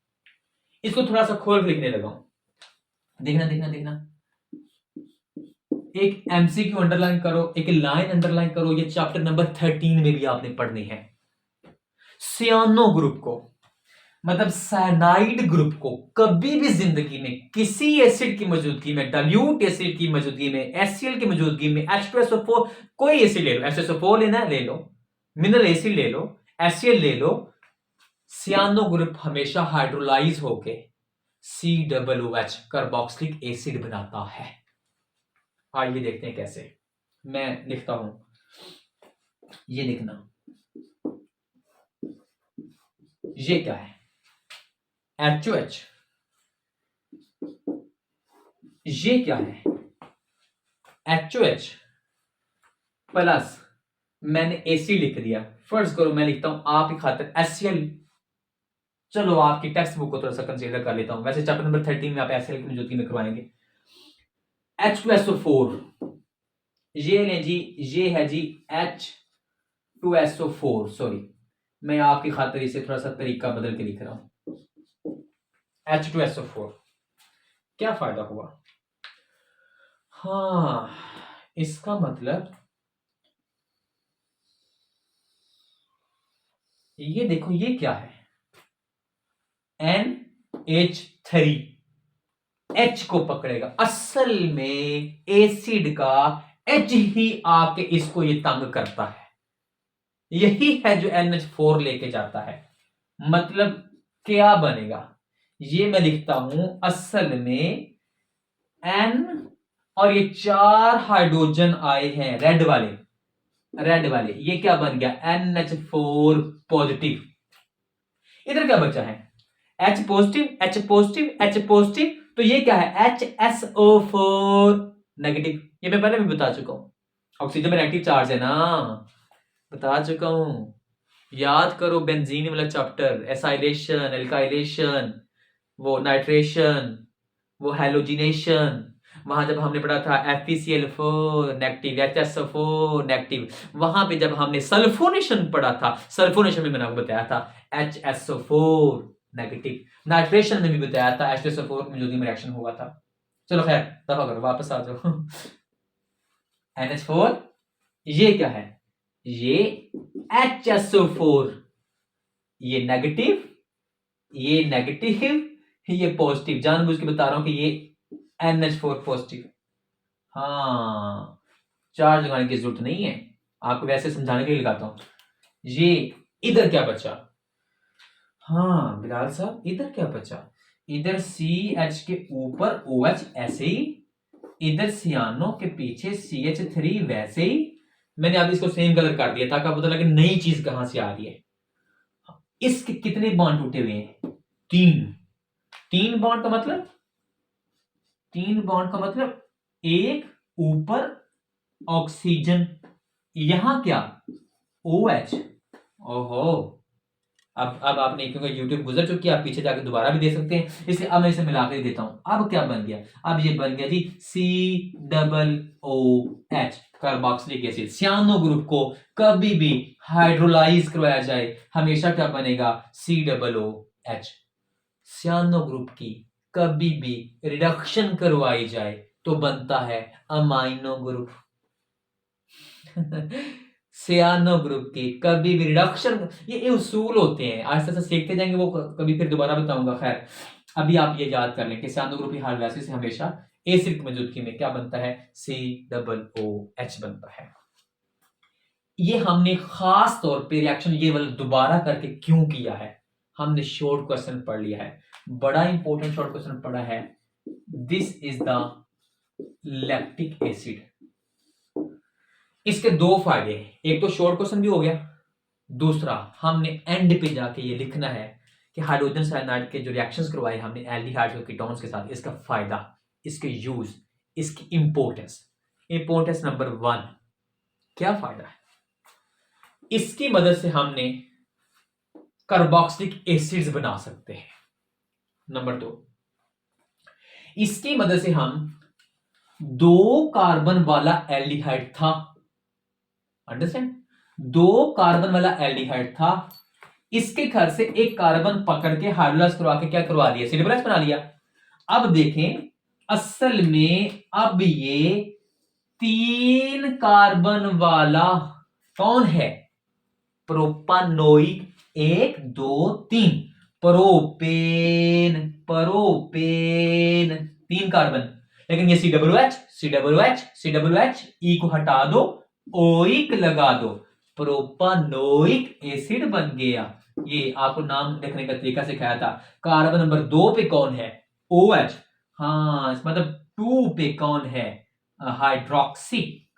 इसको थोड़ा सा खोल लिखने लगा हूं, देखना देखना देखना। एक MCQ अंडरलाइन करो, एक लाइन अंडरलाइन करो, ये चैप्टर नंबर 13 में भी आपने पढ़नी है। सियानो ग्रुप को, मतलब साइनाइड ग्रुप को, कभी भी जिंदगी में किसी एसिड की मौजूदगी में, डाइल्यूट एसिड की मौजूदगी में, HCl की मौजूदगी में, H2SO4, कोई एसिड ले लो, H2SO4 लेना है ले लो, मिनरल एसिड ले लो, HCl ले लो, सियानो ग्रुप हमेशा हाइड्रोलाइज होके COOH कार्बोक्सिलिक एसिड बनाता है। आइए देखते हैं कैसे। मैं लिखता हूं, ये लिखना, ये क्या है? HOH। ये क्या है? HOH प्लस मैंने एसिड लिख दिया। फर्स्ट करो मैं लिखता हूं आपकी खातिर HCl। चलो आपकी टेक्स्ट बुक को थोड़ा सा कंसीडर कर लेता हूं, वैसे चैप्टर नंबर 13 में आप HCl की मौजूदगी में करवाएंगे। H2SO4 ये लें जी, ये है जी H2SO4। सॉरी मैं आपकी खातिर इसे थोड़ा सा तरीका बदल के लिख रहा हूं। H2SO4 क्या फायदा हुआ? हाँ, इसका मतलब ये देखो, ये क्या है? NH3 H को पकड़ेगा। असल में एसिड का H ही आके इसको ये तंग करता है, यही है जो NH4 लेके जाता है। मतलब क्या बनेगा? ये मैं लिखता हूं असल में N और ये 4 हाइड्रोजन आए हैं रेड वाले, ये क्या बन गया? NH4 positive. इधर क्या बचा है? H positive, H positive, H positive, तो ये क्या है? HSO4 negative. ये मैं पहले भी बता चुका हूं, ऑक्सीजन में नेगेटिव चार्ज है ना, बता चुका हूं। याद करो बेंजीन वाला चैप्टर, एसाइलेशन, एल्काइलेशन, वो नाइट्रेशन, वो हैलोजिनेशन, वहां जब हमने पढ़ा था FeCl4 नेगेटिव, HSO4 नेगेटिव, वहां पे जब हमने सल्फोनेशन पढ़ा था, सल्फोनेशन में मैंने आपको बताया था HSO4 नेगेटिव, नाइट्रेशन में भी बताया था H2SO4 में जो रिएक्शन हुआ था। चलो खैर दफा करो, वापस आ जाओ। NH4 ये क्या है? ये HSO4, ये नेगेटिव, ये पॉजिटिव। जानबूझ के बता रहा हूं कि ये NH4 पॉजिटिव। हाँ, चार्ज लगाने की जरूरत नहीं है, आपको वैसे समझाने के लिए लगाता हूं। ये इधर क्या बचा? हाँ बिलाल साहब, इधर क्या बचा? इधर CH के ऊपर OH ऐसे ही, इधर सियानो के पीछे CH3 वैसे ही। मैंने अब इसको सेम कलर कर दिया ताकि आपको पता लगे नई चीज कहां से आ रही है। इसके कितने बॉन्ड टूटे हुए हैं? 3 बॉन्ड का मतलब, 3 बॉन्ड का मतलब एक ऊपर ऑक्सीजन, यहां क्या? OH। ओहो, अब आपने, क्योंकि YouTube गुजर चुकी है, आप पीछे जाकर दोबारा भी दे सकते हैं, इसलिए अब मैं इसे मिला कर देता हूं। अब क्या बन गया? अब ये बन गया जी COOH, कार्बोक्सिलिक एसिड। सियानो ग्रुप को कभी भी हाइड्रोलाइज करवाया जाए हमेशा क्या बनेगा? COOH। सियानो ग्रुप की कभी भी रिडक्शन करवाई जाए तो बनता है अमाइनो ग्रुप। सियानो ग्रुप की कभी भी रिडक्शन, ये उसूल होते हैं, आहिस्ता आहिस्ता सीखते जाएंगे, वो कभी फिर दोबारा बताऊंगा। खैर अभी आप ये याद कर लें कि सियानो ग्रुप की हाइड्रोलाइसिस से हमेशा एसिड की मौजूदगी में क्या बनता है? COOH बनता है। ये हमने खास तौर पे रिएक्शन ये वाला दोबारा करके क्यों किया है? हमने शॉर्ट क्वेश्चन पढ़ लिया है, बड़ा इंपॉर्टेंट शॉर्ट क्वेश्चन पढ़ा है। This is the lactic acid. इसके 2 फायदे हैं, एक तो शॉर्ट क्वेश्चन भी हो गया, दूसरा हमने एंड पे जाके ये लिखना है कि हाइड्रोजन साइनाइड के जो रिएक्शंस करवाए हमने एल्डिहाइड्स और कीटोन्स के साथ, इसका फायदा, इसके यूज, इसकी इंपॉर्टेंस नंबर 1, क्या फायदा है? इसकी मदद से हमने कार्बोक्सिलिक एसिड्स बना सकते हैं। नंबर 2, इसकी मदद से हम 2 कार्बन वाला एल्डिहाइड था, अंडरस्टैंड, 2 कार्बन वाला एल्डिहाइड था, इसके घर से एक कार्बन पकड़ के हाइड्रोलाइज करवा के क्या करवा दिया? COOH बना लिया। अब देखें, असल में अब ये 3 कार्बन वाला कौन है? Propanoic, 1 2 3, propane, 3 carbon. लेकिन ये COOH, ई को हटा दो, ओइक लगा दो, प्रोपानोइक एसिड बन गया। ये आपको नाम लिखने का तरीका सिखाया था। कार्बन नंबर 2 पे कौन है? OH। हाँ, मतलब 2 पे कौन है? हाइड्रोक्सी,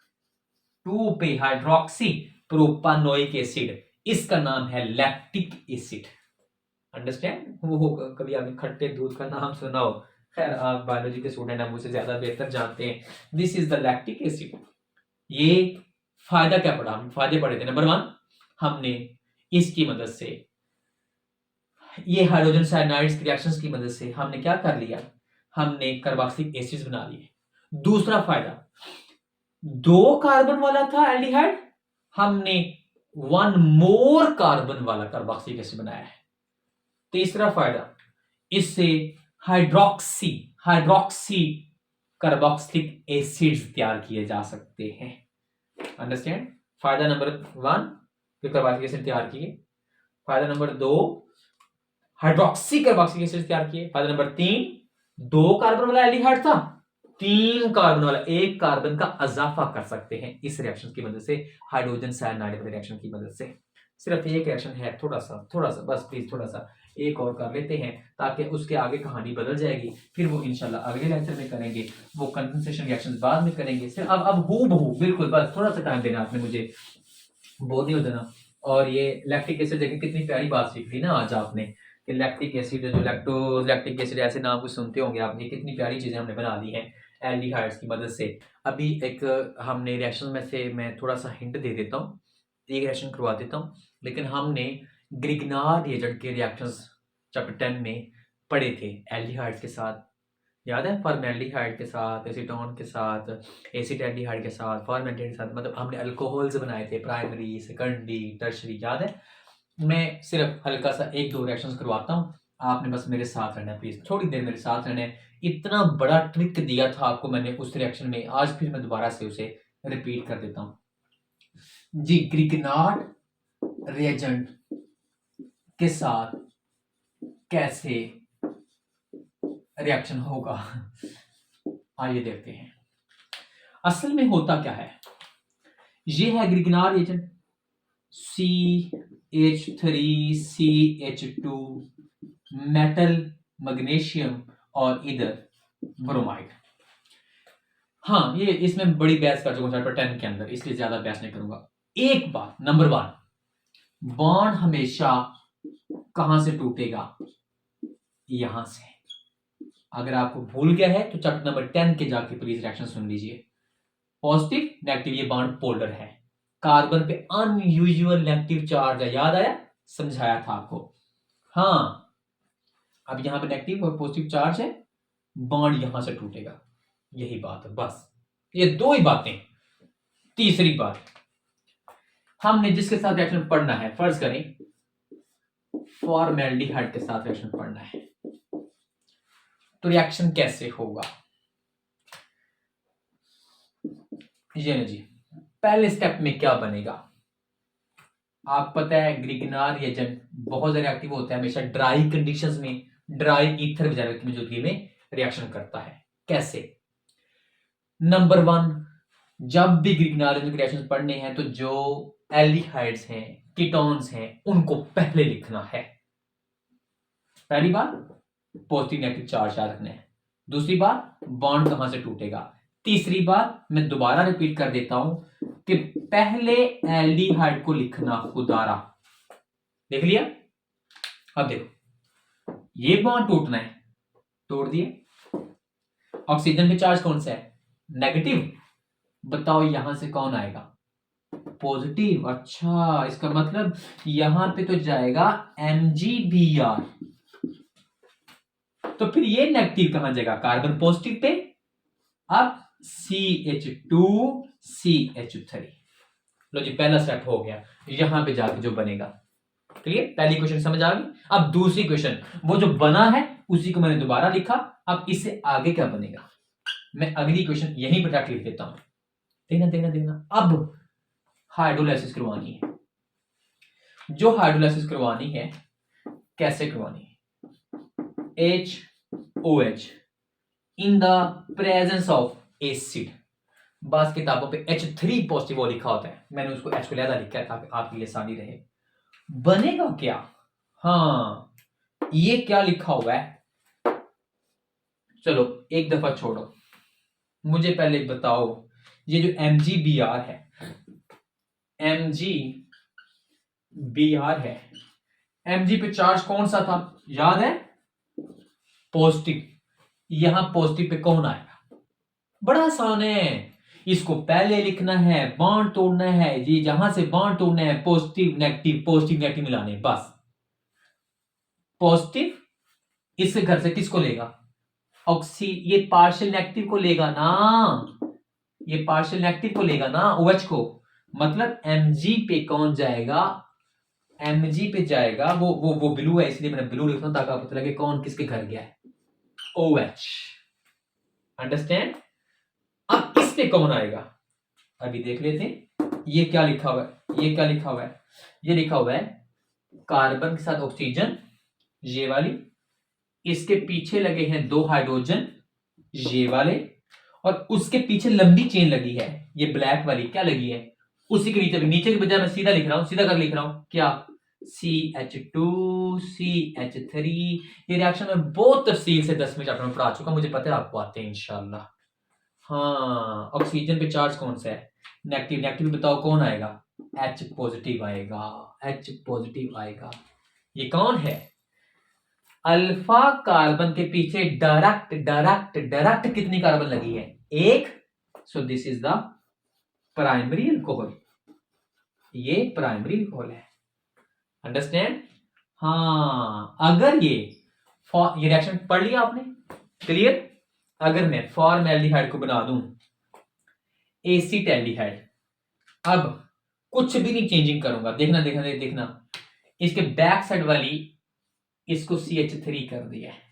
2 पे हाइड्रोक्सी प्रोपानोइक एसिड, इसका नाम है लैक्टिक एसिड। अंडरस्टैंड? वो कभी आपने खट्टे दूध का नाम सुना हो? खैर आप बायोलॉजी के स्टूडेंट हैं, मुझसे ज्यादा बेहतर जानते हैं। This is the lactic acid. ये फायदा क्या पड़ा, हम फायदे पढ़े थे। नंबर 1, हमने इसकी मदद से, ये हाइड्रोजन साइनाइड्स की रिएक्शंस की मदद से हमने क्या कर लिया, हमने कार्बोक्सिलिक एसिड्स बना लिए। दूसरा फायदा, 2 कार्बन वाला था एल्डिहाइड, हमने 1 मोर कार्बन वाला कार्बोक्सिलिक एसिड बनाया है। तीसरा फायदा, इससे हाइड्रोक्सी हाइड्रोक्सी कार्बोक्सिलिक एसिड्स तैयार किए जा सकते हैं। अंडरस्टैंड? फायदा नंबर 1, जो कार्बोक्सिलिक एसिड तैयार किए। फायदा नंबर 2, हाइड्रोक्सी कार्बोक्सिलिक एसिड तैयार किए। फायदा नंबर 3, 2 कार्बन वाला एल्डिहाइड था, 3 कार्बन वाला, 1 कार्बन का इजाफा कर सकते हैं इस रिएक्शन की मदद से, हाइड्रोजन साइनाइड रिएक्शन की मदद से। सिर्फ एक रिएक्शन है, थोड़ा सा बस प्लीज, थोड़ा सा एक और कर लेते हैं ताकि उसके आगे कहानी बदल जाएगी। फिर वो इंशाल्लाह अगले लेक्चर में करेंगे, वो कंडेंसेशन रिएक्शन बाद में करेंगे। सिर्फ अब हूबहू बिल्कुल, बस थोड़ा सा टाइम देना आपने मुझे, बोर नहीं हो जाना। और ये लैक्टिक एसिड देखिए कितनी प्यारी बात सीख ली ना आज आपने, कि लैक्टिक एसिड, जो लैक्टिक एसिड, ऐसे नाम कुछ सुनते होंगे आप, ये कितनी प्यारी चीजें हमने बना दी हैं एल्डिहाइड्स की मदद से। अभी एक हमने रिएक्शन में से मैं थोड़ा सा हिंट दे देता हूँ, एक रिएक्शन करवा देता हूँ। लेकिन हमने ग्रिग्नार्ड रिएजेंट के रिएक्शंस चैप्टर 10 में पढ़े थे एल्डिहाइड्स के साथ, याद है? फॉर्मेल्डिहाइड के साथ, एसीटोन के साथ, एसिटाल्डिहाइड के साथ, फॉर्मेल्डिहाइड के साथ, मतलब हमने अल्कोहल्स बनाए थे, प्राइमरी, सेकेंडरी, टर्शरी, याद है? मैं सिर्फ हल्का सा 1-2 रिएक्शंस करवाता हूँ, आपने बस मेरे साथ रहना है, प्लीज थोड़ी देर मेरे साथ रहना है। इतना बड़ा ट्रिक दिया था आपको मैंने उस रिएक्शन में, आज फिर मैं दोबारा से उसे रिपीट कर देता हूँ जी। ग्रिग्नार्ड रिएजेंट के साथ कैसे रिएक्शन होगा, आइए देखते हैं। असल में होता क्या है, ये है Grignard reagent CH3CH2 metal magnesium और इधर ब्रोमाइड। हाँ, ये इसमें बड़ी बहस कर चुका हूं चैप्टर 10 के अंदर, इसलिए ज्यादा बहस नहीं करूंगा। एक बात, नंबर 1, बॉन्ड हमेशा कहां से टूटेगा, यहां से। अगर आपको भूल गया है तो चैप्टर नंबर 10 के जाके प्लीज रिएक्शन सुन लीजिए। पॉजिटिव नेगेटिव, ये बॉन्ड पोलर है, कार्बन पे अनयूजुअल नेगेटिव चार्ज है, याद आया? समझाया था आपको। हाँ, अब यहां पे नेगेटिव और पॉजिटिव चार्ज है, बॉन्ड यहां से टूटेगा, यही बात है बस, ये 2 ही बातें। तीसरी बात, हमने जिसके साथ रिएक्शन पढ़ना है, फर्ज करें फॉर्मेल्डिहाइड के साथ रिएक्शन पढ़ना है, तो रिएक्शन कैसे होगा, ये ना जी। पहले स्टेप में क्या बनेगा, आप पता है ग्रिग्नार्ड रिएजेंट बहुत ज्यादा एक्टिव होता है हमेशा ड्राई कंडीशंस में, ड्राई ईथर वगैरह की मौजूदगी में रिएक्शन करता है। कैसे? नंबर 1, जब भी ग्रिग्नार्ड रिएक्शन पढ़ने हैं तो जो एल्डिहाइड्स हैं, कीटोन्स हैं, उनको पहले लिखना है। पहली बात, पॉजिटिव नेगेटिव चार्ज याद रखना है। दूसरी बात, बॉन्ड कहां से टूटेगा। तीसरी बात, मैं दोबारा रिपीट कर देता हूं कि पहले एल्डिहाइड को लिखना खुदारा। देख लिया? अब देखो, ये बॉन्ड टूटना है, तोड़ दिए। ऑक्सीजन पे चार्ज कौन सा है? नेगेटिव। बताओ यहां से कौन आएगा? पॉजिटिव। अच्छा, इसका मतलब यहां पे तो जाएगा MgBr, तो फिर ये नेगेटिव कहां जाएगा? Carbon positive pay. अब CH2CH3, लो जी, पहला स्टेप हो गया, यहां पे जाके जो बनेगा। क्लियर? पहली क्वेश्चन समझ आ गई। अब दूसरी क्वेश्चन, वो जो बना है उसी को मैंने दोबारा लिखा, अब इससे आगे क्या बनेगा, मैं अगली क्वेश्चन यहीं पर लिख देता हूं। देखना। अब हाइड्रोलाइसिस करवानी है, जो हाइड्रोलाइसिस करवानी है, कैसे करवानी है? HOH in the presence of acid. बस किताबों पे H3 पॉजिटिव लिखा होता है, मैंने उसको H को लिखा है ताकि आपके लिए आसानी रहे। बनेगा क्या? हाँ, ये क्या लिखा हुआ है, चलो एक दफा छोड़ो, मुझे पहले बताओ, ये जो MgBr है, MgBr है, Mg पे चार्ज कौन सा था, याद है? पॉजिटिव। यहां पॉजिटिव पे कौन आएगा? बड़ा आसान है, इसको पहले लिखना है, बॉन्ड तोड़ना है, ये जहां से बॉन्ड तोड़ना है पॉजिटिव नेगेटिव मिलाने, बस। पॉजिटिव इसके घर से किसको लेगा? ऑक्सी, ये पार्शियल नेगेटिव को लेगा ना, ये पार्शियल नेगेटिव को लेगा ना, OH को। मतलब Mg पे कौन जाएगा? Mg पे जाएगा वो ब्लू है, इसलिए मैंने ब्लू लिखा ताकि आपको पता लगे कौन किसके घर गया है, OH। अंडरस्टैंड? अब इस पे कौन आएगा अभी देख लेते हैं। ये क्या लिखा हुआ है, ये क्या लिखा हुआ है? ये लिखा हुआ है कार्बन के साथ ऑक्सीजन, ये वाली, इसके पीछे लगे हैं 2 हाइड्रोजन, ये वाले, और उसके पीछे लंबी चेन लगी है, ये ब्लैक वाली क्या लगी है, उसी के नीचे के बजाय मैं सीधा लिख रहा हूं, सीधा कर लिख रहा हूं क्या, CH2 CH3। ये रिएक्शन मैं बहुत तफसील से 10वें चैप्टर में पढ़ा चुका, मुझे पता है आपको आते हैं इंशाल्लाह। हाँ, ऑक्सीजन पे चार्ज कौन सा है? नेगेटिव। नेगेटिव बताओ कौन आएगा? H पॉजिटिव आएगा, H पॉजिटिव आएगा। ये कौन है? अल्फा कार्बन के पीछे डायरेक्ट कितनी कार्बन लगी है? एक। So this is the primary alcohol, ये प्राइमरी अल्कोहल है। अंडरस्टैंड? हाँ, अगर ये रिएक्शन पढ़ लिया आपने, क्लियर? अगर मैं फॉर्मेल्डिहाइड को बना दूं एसिटैल्डिहाइड, अब कुछ भी नहीं चेंजिंग करूंगा, देखना, इसके बैक साइड वाली इसको CH3 कर दिया है,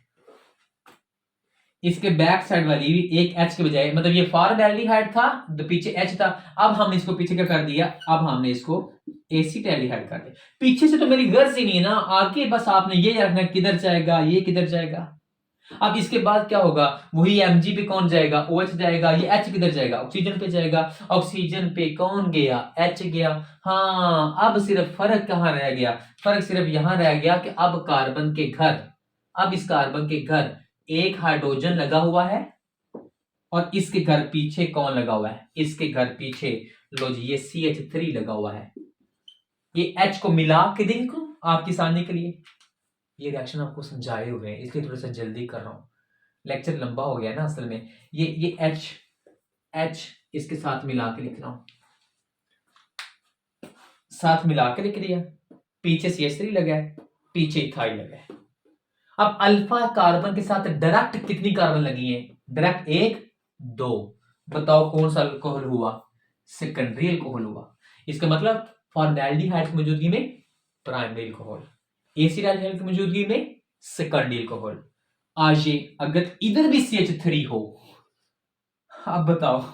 इसके बैक साइड वाली एक H के बजाय, मतलब ये फॉर्मेल्डिहाइड था तो पीछे H था, अब हमने इसको पीछे क्या कर दिया, अब हमने इसको एसिटैल्डिहाइड कर दिया। पीछे से तो मेरी गर्ज ही नहीं है ना, आगे बस आपने ये रखना किधर जाएगा, ये किधर जाएगा। अब इसके बाद क्या होगा, वही Mg पे कौन जाएगा? OH जाएगा। ये H किधर जाएगा? ऑक्सीजन पे जाएगा। ऑक्सीजन पे कौन गया? H गया। हाँ, अब सिर्फ फर्क कहां रह गया? फर्क सिर्फ यहां रह गया कि अब कार्बन के घर, अब इस कार्बन के घर एक हाइड्रोजन लगा हुआ है, और इसके घर पीछे कौन लगा हुआ है? इसके घर पीछे लो जी, ये CH3 लगा हुआ है। ये H को मिला के देखो आपकी सामने के लिए, ये रिएक्शन आपको समझाए हुए हैं, इसलिए थोड़ा सा जल्दी कर रहा हूं, लेक्चर लंबा हो गया ना असल में। ये H इसके साथ मिला के लिख रहा हूं, साथ मिला के लिख दिया, पीछे CH3 लगा है, पीछे इथाइल लगा है। अब अल्फा कार्बन के साथ डायरेक्ट कितनी कार्बन लगी है? डायरेक्ट 1 2। बताओ कौन सा अल्कोहल हुआ? सेकेंडरी अल्कोहल हुआ। इसका मतलब फॉर्मेल्डिहाइड की मौजूदगी में प्राइमरी अल्कोहल, एसिटाल्डिहाइड की मौजूदगी में सेकेंडरी अल्कोहल। आज ये अगर इधर भी CH3 हो, अब बताओ,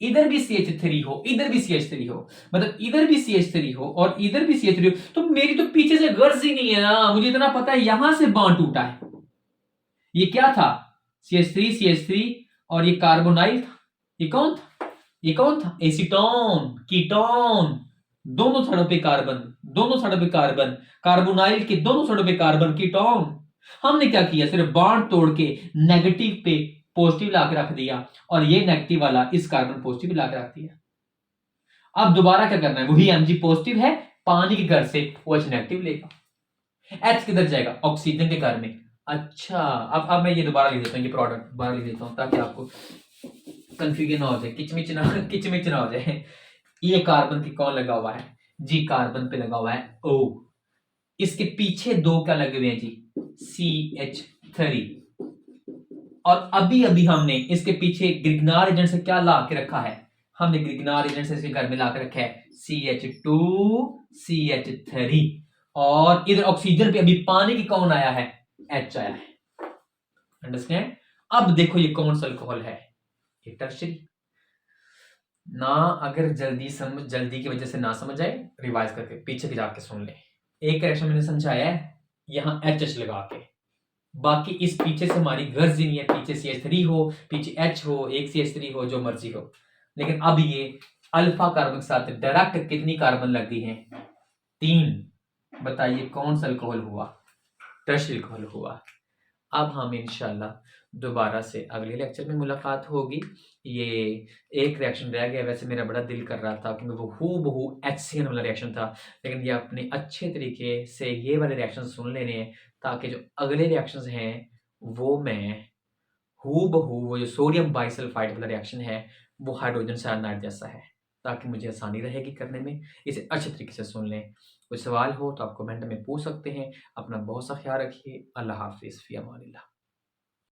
इधर भी CH3 हो, इधर भी CH3 हो, मतलब इधर भी CH3 हो और इधर भी CH3 हो, तो मेरी तो पीछे से गर्ज ही नहीं है ना, मुझे इतना पता है यहां से बॉन्ड टूटा है। ये क्या था? CH3 और ये कार्बोनाइल था। ये कौन था? ये कौन था? एसीटोन, कीटोन, दोनों साइडों पे कार्बन, दोनों साइडों पे कार्बन, कार्बोनाइल के दोनों साइडों पे कार्बन, कीटोन। हमने क्या किया? सिर्फ बॉन्ड तोड़ के नेगेटिव पे पॉजिटिव लाके रख दिया, और ये नेगेटिव वाला इस कार्बन पॉजिटिव लाके रख दिया। अब दोबारा क्या करना है? वही Mg पॉजिटिव है, पानी के घर से OH नेगेटिव लेगा। H किधर जाएगा? ऑक्सीजन के घर में। अच्छा, अब मैं ये दोबारा लिख देता हूँ, ये प्रोडक्ट दोबारा लिख देता हूँ ताकि आपको कंफ्यूजन ना हो जाए, किचमिच ना हो जाए। ये कार्बन की कौन लगा हुआ है जी? कार्बन पे लगा हुआ है O। इसके पीछे 2 क्या लगे हुए हैं जी? CH3। और अभी अभी हमने इसके पीछे ग्रिग्नार एजेंट से क्या ला के रखा है? हमने ग्रिग्नार एजेंट से इसके घर में ला के रखा है CH2 CH3, और इधर ऑक्सीजन पे अभी पानी की कौन आया है? H आया है। अंडरस्टैंड? अब देखो ये कौन सा अल्कोहल है? ये टर्शियरी ना। अगर जल्दी की वजह से ना समझ आए, रिवाइज करके पीछे की जाके सुन ले। एक रिएक्शन मैंने समझाया है यहां HH लगा के, बाकी इस पीछे से हमारी गर्ज ही नहीं है, पीछे CH3 हो, पीछे H हो, एक CH3 हो, जो मर्जी हो। लेकिन अब ये अल्फा कार्बन के साथ डायरेक्ट कितनी कार्बन लग गई है? 3। बताइए कौन सा अल्कोहल हुआ? टर्शियरी अल्कोहल हुआ। अब हम इंशाल्लाह दोबारा से अगले लेक्चर में मुलाकात होगी। ये एक रिएक्शन रह गया, वैसे मेरा बड़ा दिल कर रहा था कि वो हूबहू HCN वाला रिएक्शन था, लेकिन ये अपने अच्छे तरीके से ये वाले रिएक्शन सुन लेने हैं ताकि जो अगले रिएक्शंस हैं वो मैं हूबहू वो जो सोडियम बाइसल्फाइड वाला रिएक्शन है, वो हाइड्रोजन साइनाइड जैसा है, ताकि मुझे आसानी रहेगी करने में। इसे अच्छे तरीके से सुन लें। कोई सवाल हो तो आप कमेंट में पूछ सकते हैं। अपना बहुत सा ख्याल रखिए। अल्लाह हाफ़िज़, फ़ी अमानिल्लाह।